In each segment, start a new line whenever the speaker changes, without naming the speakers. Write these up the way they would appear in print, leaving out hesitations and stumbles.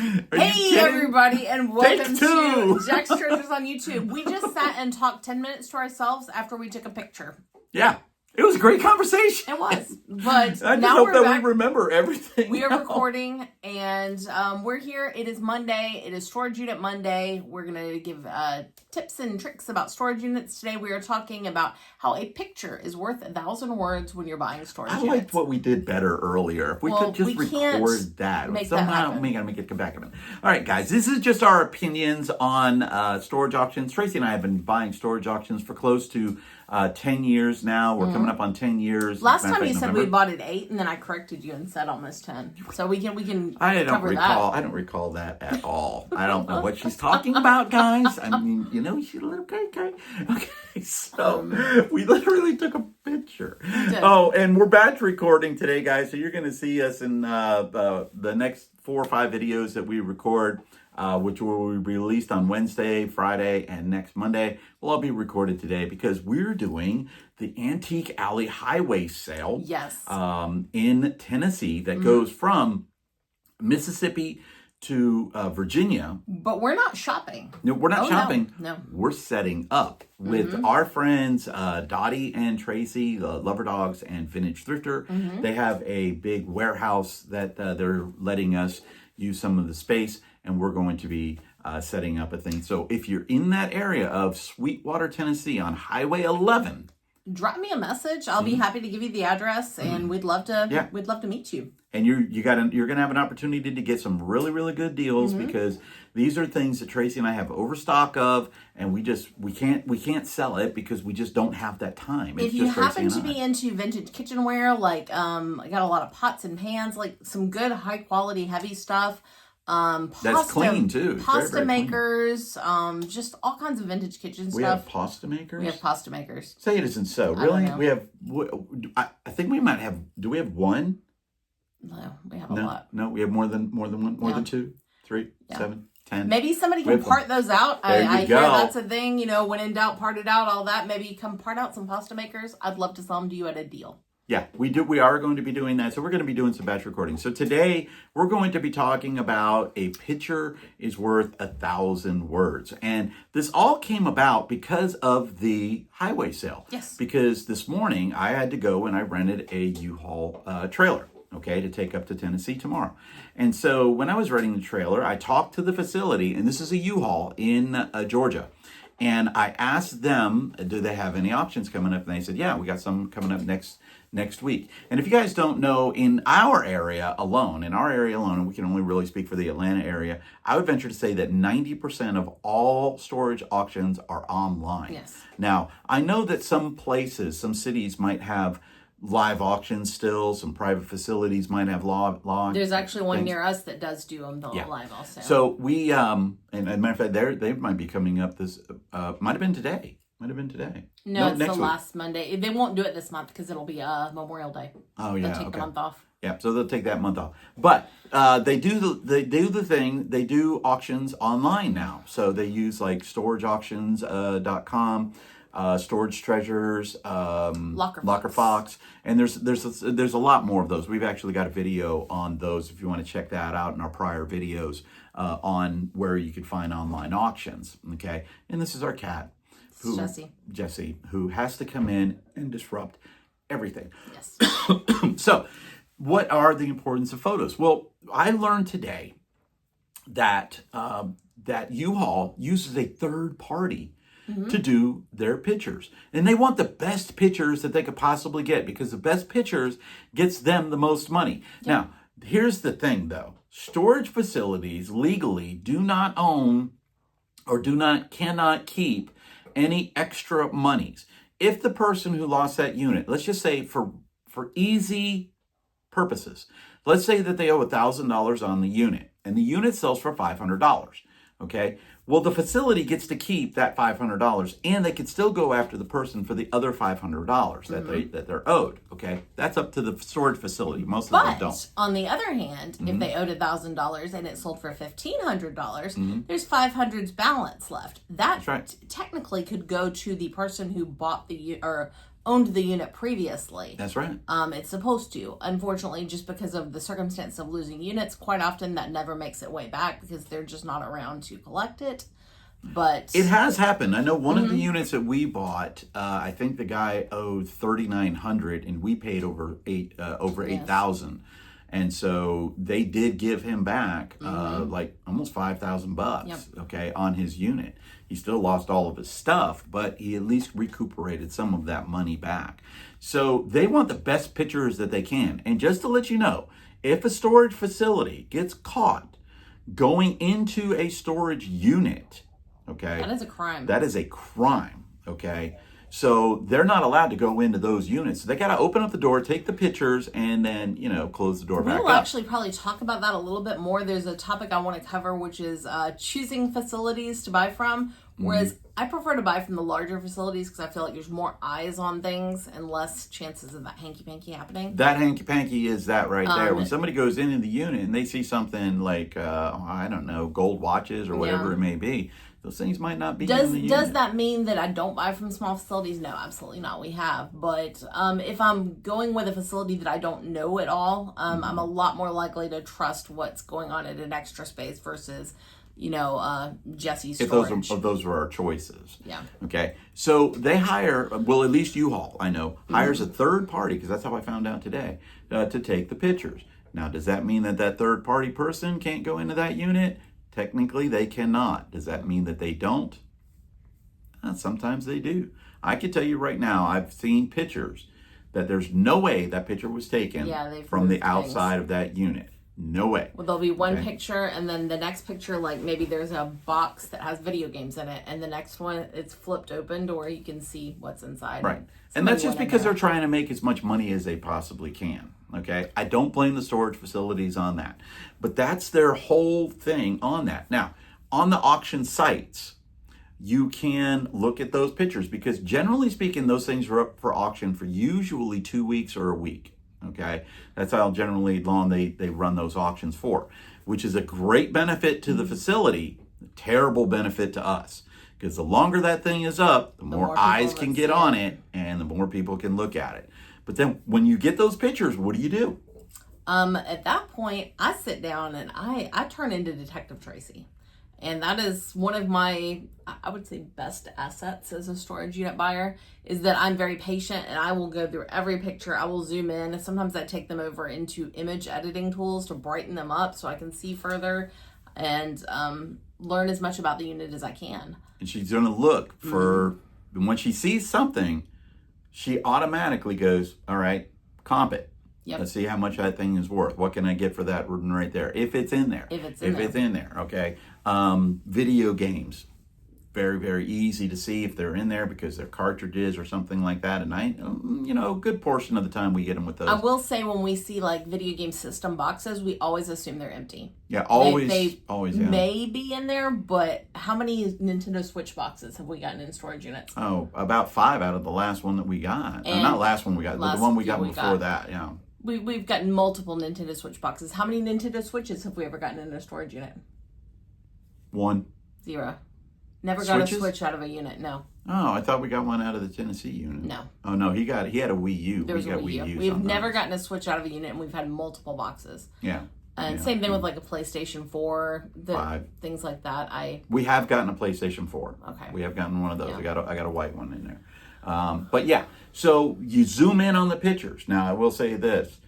Hey everybody, and welcome
to
Jack's Treasures on YouTube. We just sat and talked 10 minutes to ourselves after we took a picture.
Yeah, it was a great conversation.
It was, but
I just
now
hope
we're
that
back.
we remember everything.
We are recording, and we're here. It is Monday. It is Storage Unit Monday. We're going to give tips and tricks about storage units today. We are talking about how a picture is worth 1,000 words when you're buying storage units.
I liked what we did better earlier. If we could just record that. Somehow we got to make it come back. All right, guys, this is just our opinions on storage auctions. Tracy and I have been buying storage auctions for close to 10 years now. We're coming up on 10 years.
Last time you said we bought it 8, and then I corrected you and said almost 10. So we can
I don't recall.
that.
I don't recall that at all. I don't know what she's talking about, guys. I mean, you know, she's a little cray. Okay, so we literally took a picture. Oh, and we're batch recording today, guys. So you're going to see us in the next 4 or 5 videos that we record, which will be released on Wednesday, Friday, and next Monday. Will all be recorded today because we're doing the Antique Alley Highway Sale.
Yes.
In Tennessee that goes from Mississippi to Virginia.
But we're not shopping.
No, we're not shopping.
No.
We're setting up with our friends Dottie and Tracy, the Lover Dogs and Vintage Thrifter. They have a big warehouse that they're letting us use some of the space, and we're going to be setting up a thing. So if you're in that area of Sweetwater, Tennessee on Highway 11,
drop me a message. I'll be happy to give you the address, and we'd love to meet you.
And you're gonna have an opportunity to get some really good deals because these are things that Tracy and I have overstock of, and we can't sell it because we just don't have that time.
If you happen to be into vintage kitchenware, like I got a lot of pots and pans, like some good high quality heavy stuff.
That's clean too.
Pasta
very
makers, just all kinds of vintage kitchen stuff.
We have pasta makers.
We have pasta makers.
Say it isn't so. Really?
I
We have. I think we might have. Do we have one?
No, we have a lot.
No, we have more than one. More than 2, 3, 7, 10.
Maybe somebody can part those out. I hear that's a thing. You know, when in doubt, part it out. All that. Maybe come part out some pasta makers. I'd love to sell them to you at a deal.
Yeah, we do. We are going to be doing that. So we're going to be doing some batch recording. So today we're going to be talking about a picture is worth 1,000 words. And this all came about because of the highway sale.
Yes.
Because this morning I had to go and I rented a U-Haul trailer, okay, to take up to Tennessee tomorrow. And so when I was renting the trailer, I talked to the facility, and this is a U-Haul in Georgia. And I asked them, do they have any options coming up? And they said, yeah, we got some coming up next week. And if you guys don't know, in our area alone, and we can only really speak for the Atlanta area, I would venture to say that 90% of all storage auctions are online.
Yes.
Now, I know that some places, some cities might have live auctions still, some private facilities might have live.
There's actually one near us that does do them live also.
So we, and as a matter of fact, they might be coming up this, might have been today.
No, it's the last Monday. They won't do it this month because it'll be Memorial Day.
Oh yeah,
they'll take the month off.
Yeah, so they'll take that month off. But they do the thing. They do auctions online now. So they use like storageauctions.com, Storage Treasures, Locker Fox, and there's a lot more of those. We've actually got a video on those if you want to check that out in our prior videos on where you could find online auctions. Okay, and this is our cat. Jessie, who has to come in and disrupt everything.
Yes.
So, what are the importance of photos? Well, I learned today that that U-Haul uses a third party to do their pictures, and they want the best pictures that they could possibly get because the best pictures gets them the most money. Yeah. Now, here's the thing, though: storage facilities legally do not own or cannot keep any extra monies. If the person who lost that unit, let's just say for easy purposes, let's say that they owe $1,000 on the unit and the unit sells for $500. Okay. Well, the facility gets to keep that $500 and they can still go after the person for the other $500 that they're owed. Okay. That's up to the storage facility. Most of them don't.
But on the other hand, if they owed $1,000 and it sold for $1,500, there's $500's balance left. That technically could go to the person who bought the or owned the unit previously.
That's right.
It's supposed to. Unfortunately, just because of the circumstance of losing units, quite often that never makes its way back because they're just not around to collect it. But
it has happened. I know one of the units that we bought. I think the guy owed $3,900, and we paid over $8,000, and so they did give him back like almost $5,000.
Yep.
Okay, on his unit. He still lost all of his stuff, but he at least recuperated some of that money back. So they want the best pictures that they can. And just to let you know, if a storage facility gets caught going into a storage unit, okay,
that is a crime.
that is a crime, okay? So they're not allowed to go into those units. They got to open up the door, take the pictures, and then, close the door back up.
We'll actually probably talk about that a little bit more. There's a topic I want to cover, which is choosing facilities to buy from. Whereas I prefer to buy from the larger facilities because I feel like there's more eyes on things and less chances of that hanky-panky happening.
That hanky-panky is that right there. When somebody goes into the unit and they see something like, I don't know, gold watches or whatever it may be, those things might not be in the unit.
Does that mean that I don't buy from small facilities? No, absolutely not. We have. But if I'm going with a facility that I don't know at all, I'm a lot more likely to trust what's going on at an extra space versus, Jesse's storage.
If those are our choices.
Yeah.
Okay. So they hire, well, at least U-Haul, I know, hires a third party, because that's how I found out today, to take the pictures. Now, does that mean that third party person can't go into that unit? Technically, they cannot. Does that mean that they don't? Sometimes they do. I can tell you right now, I've seen pictures that there's no way that picture was taken from the outside of that unit. No way.
Well, there'll be one picture, and then the next picture, like maybe there's a box that has video games in it, and the next one it's flipped open to where you can see what's inside.
Right. And that's just because they're trying to make as much money as they possibly can. Okay. I don't blame the storage facilities on that, but that's their whole thing on that. Now, on the auction sites, you can look at those pictures because generally speaking, those things are up for auction for usually 2 weeks or a week. Okay, that's how generally long they run those auctions for, which is a great benefit to the facility, terrible benefit to us. Because the longer that thing is up, the more eyes can get on it and the more people can look at it. But then when you get those pictures, what do?
At that point, I sit down and I turn into Detective Tracy. And that is one of my, I would say, best assets as a storage unit buyer, is that I'm very patient and I will go through every picture. I will zoom in. Sometimes I take them over into image editing tools to brighten them up so I can see further and learn as much about the unit as I can.
And she's going to look for, when she sees something, she automatically goes, all right, comp it.
Yep.
Let's see how much that thing is worth. What can I get for that right there? If it's in there.
If it's in there,
okay. Video games. Very, very easy to see if they're in there because they're cartridges or something like that. And a good portion of the time we get them with those.
I will say when we see like video game system boxes, we always assume they're empty.
Yeah, always.
They
always,
may be in there, but how many Nintendo Switch boxes have we gotten in storage units?
Oh, about 5 out of the last one that we got. Not last one we got, but the one we got before that, yeah.
We've gotten multiple Nintendo Switch boxes. How many Nintendo Switches have we ever gotten in a storage unit?
1.
0. Never got
Switches?
a Switch out of a unit, no.
Oh, I thought we got one out of the Tennessee unit.
No.
Oh, no, he had a Wii U.
There was
we
a
got
Wii U.
U
We've
sometimes.
never gotten a Switch out of a unit, and we've had multiple boxes.
Yeah.
And same thing with like a PlayStation 4,
5.
Things like that.
We have gotten a PlayStation 4.
Okay.
We have gotten one of those.
Yeah.
I got a white one in there. But yeah, so you zoom in on the pictures. Now, I will say this.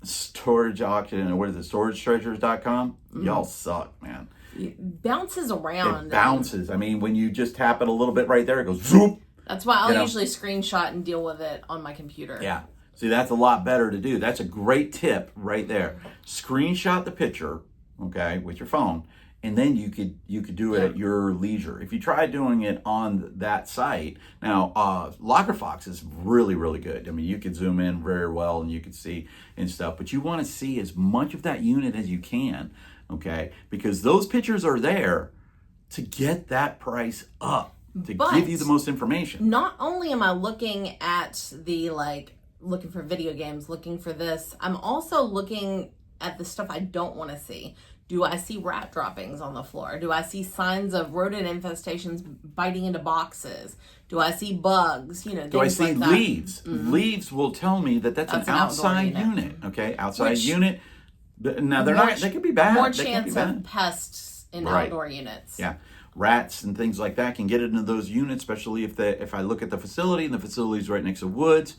Storage auction, what is it, storagetreasures.com? Y'all suck, man.
It bounces around.
It bounces. I mean, when you just tap it a little bit right there, it goes zoom.
That's why I'll usually screenshot and deal with it on my computer.
Yeah. See, that's a lot better to do. That's a great tip right there. Screenshot the picture, okay, with your phone, and then you could do it at your leisure. If you try doing it on that site, now LockerFox is really, really good. I mean, you could zoom in very well and you could see and stuff, but you want to see as much of that unit as you can, okay, because those pictures are there to get that price up, to give you the most information.
Not only am I looking at the looking for video games, looking for this, I'm also looking at the stuff I don't want to see. Do I see rat droppings on the floor? Do I see signs of rodent infestations biting into boxes? Do I see bugs? You know,
Do I
things
see
like that.
leaves? Leaves will tell me that that's an
An outdoor
outside
unit.
unit. Okay, outside
Which-
unit. Now they're
More
not. They can be bad.
More
They can be
chance
bad.
of pests in
Right.
outdoor units.
Yeah, rats and things like that can get into those units, especially if I look at the facility and the facility's right next to woods.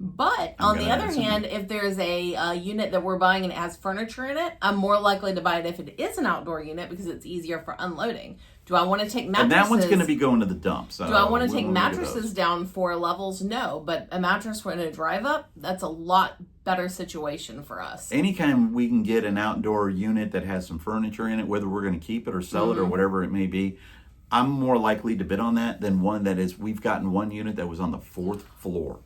But
I'm
on the
gonna
other
add something.
hand, if there's a unit that we're buying and it has furniture in it, I'm more likely to buy it if it is an outdoor unit because it's easier for unloading. Do I want to take mattresses?
And that one's going to be going to the dump. So
Do I want to take
we'll look at
mattresses
those.
down 4 levels? No, but a mattress in a drive up, that's a lot better situation for us.
Anytime we can get an outdoor unit that has some furniture in it, whether we're going to keep it or sell it or whatever it may be, I'm more likely to bid on that than one that is. We've gotten one unit that was on the 4th floor.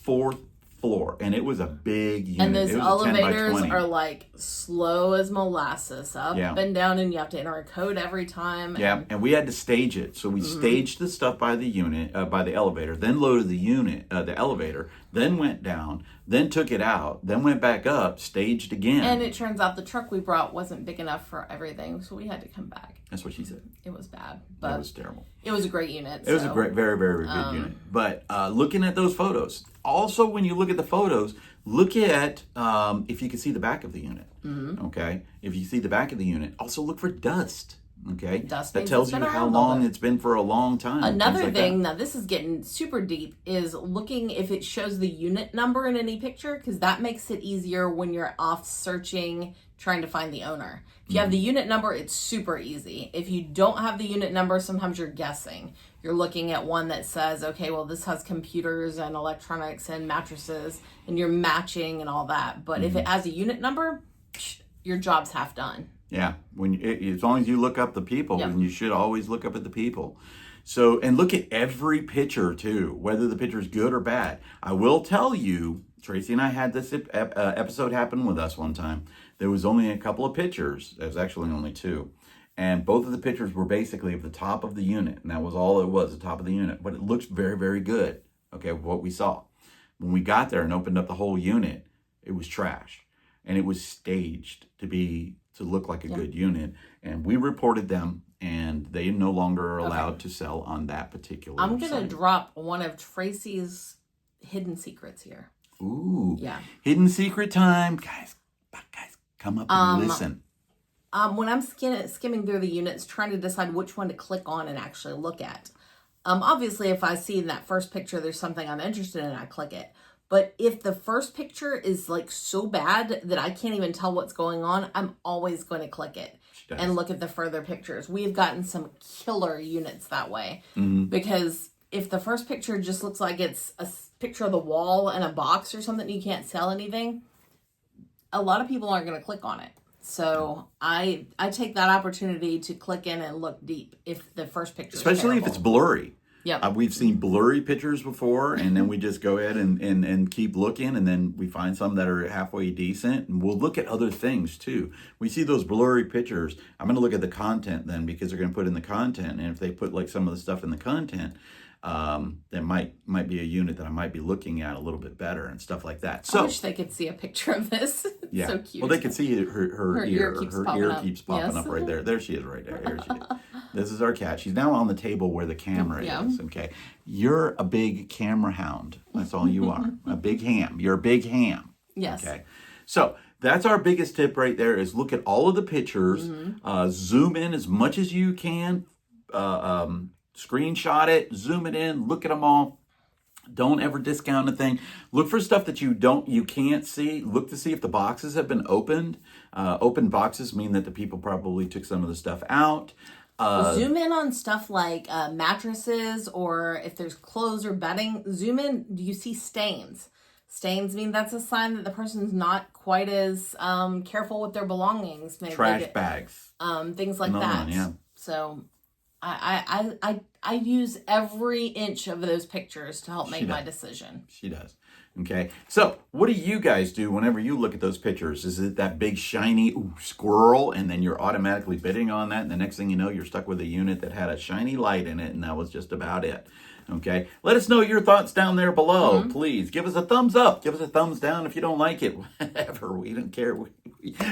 4th floor, and it was a big unit.
And those
It was a 10 by
elevators
20.
are like slow as molasses, up
Yeah.
and down, and you have to enter a code every time.
Yeah, and we had to stage it. So we staged the stuff by the unit, by the elevator, then loaded the unit, the elevator, then went down, then took it out, then went back up, staged again.
And it turns out the truck we brought wasn't big enough for everything, so we had to come back.
That's what she said.
It was bad,
That
but
was terrible.
it was a great unit.
It was a great, very, very good unit. But looking at those photos, also when you look at the photos, look at if you can see the back of the unit. Okay, if you see the back of the unit, also look for dust. Okay,
Dust
that
means
tells
it's
you
been
how
around a
long
bit.
it's been for a long time.
Another
things like
thing,
that.
now this is getting super deep, is looking if it shows the unit number in any picture, because that makes it easier when you're off searching, trying to find the owner. If you have the unit number, it's super easy. If you don't have the unit number, sometimes you're guessing. You're looking at one that says, okay, well, this has computers and electronics and mattresses, and you're matching and all that. But if it has a unit number, your job's half done.
Yeah, as long as you look up the people,
Yep.
and you should always look up at the people. So, and look at every picture too, whether the picture is good or bad. I will tell you, Tracy and I had this episode happen with us one time. There was only a couple of pictures. There was actually only 2. And both of the pictures were basically of the top of the unit. And that was all it was, the top of the unit. But it looks very, very good, okay, what we saw. When we got there and opened up the whole unit, it was trash. And it was staged to look like a good unit. And we reported them, and they no longer are allowed to sell on that particular
I'm going to
site.
drop one of Tracy's hidden secrets here.
Ooh.
Yeah.
Hidden secret time. Guys, come up and listen.
When I'm skimming through the units, trying to decide which one to click on and actually look at. Obviously, if I see in that first picture there's something I'm interested in, I click it. But if the first picture is like so bad that I can't even tell what's going on, I'm always going to click it
does.
and look at the further pictures. We've gotten some killer units that way
Mm-hmm.
because if the first picture just looks like it's a picture of the wall and a box or something, you can't sell anything, a lot of people aren't going to click on it. So I take that opportunity to click in and look deep if the first picture
Especially
is
if it's blurry.
Yeah.
We've seen blurry pictures before, and then we just go ahead and keep looking, and then we find some that are halfway decent, and we'll look at other things too. We see those blurry pictures. I'm going to look at the content then, because they're going to put in the content, and if they put like some of the stuff in the content, that might be a unit that I might be looking at a little bit better and stuff like that.
I
So
wish they could see a picture of this. It's
yeah,
so cute.
well, they can see her ear.
keeps
Her
popping
ear
up.
keeps popping
Yes.
up right there. There she is, right there. Here she is. This is our cat. She's now on the table where the camera
Yeah.
is. Okay, you're a big camera hound. That's all you are. A big ham. You're a big ham.
Yes.
Okay, so that's our biggest tip right there. Is look at all of the pictures. Zoom in as much as you can. Screenshot it. Zoom it in. Look at them all. Don't ever discount a thing. Look for stuff that you can't see. Look to see if the boxes have been opened. Open boxes mean that the people probably took some of the stuff out.
Zoom in on stuff like mattresses, or if there's clothes or bedding. Zoom in. Do you see stains? Stains mean that's a sign that the person's not quite as careful with their belongings. Maybe
Trash bags.
things like
Another
that.
one, yeah.
So I use every inch of those pictures to help make my decision.
She does. Okay. So what do you guys do whenever you look at those pictures? Is it that big shiny squirrel, and then you're automatically bidding on that, and the next thing you know, you're stuck with a unit that had a shiny light in it, and that was just about it? Okay. Let us know your thoughts down there below. Please give us a thumbs up. Give us a thumbs down if you don't like it. Whatever. We don't care.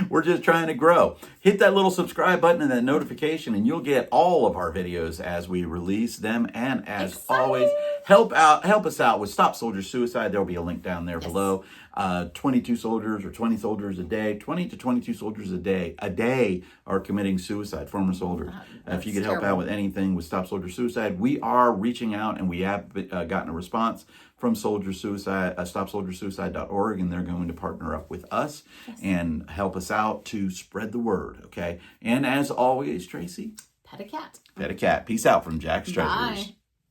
We're just trying to grow. Hit that little subscribe button and that notification, and you'll get all of our videos as we release them. And as always, help us out with Stop Soldier Suicide. There'll be a link down there below. 22 soldiers or 20 soldiers a day, 20 to 22 soldiers a day are committing suicide, former soldiers. If you could help out with anything with Stop Soldier Suicide, we are reaching out, and we have gotten a response from Soldier Suicide, StopSoldierSuicide.org, and they're going to partner up with us and help us out to spread the word, okay? And as always, Tracy,
Pet a cat.
pet a cat. Peace out from Jack's Treasures.
Bye.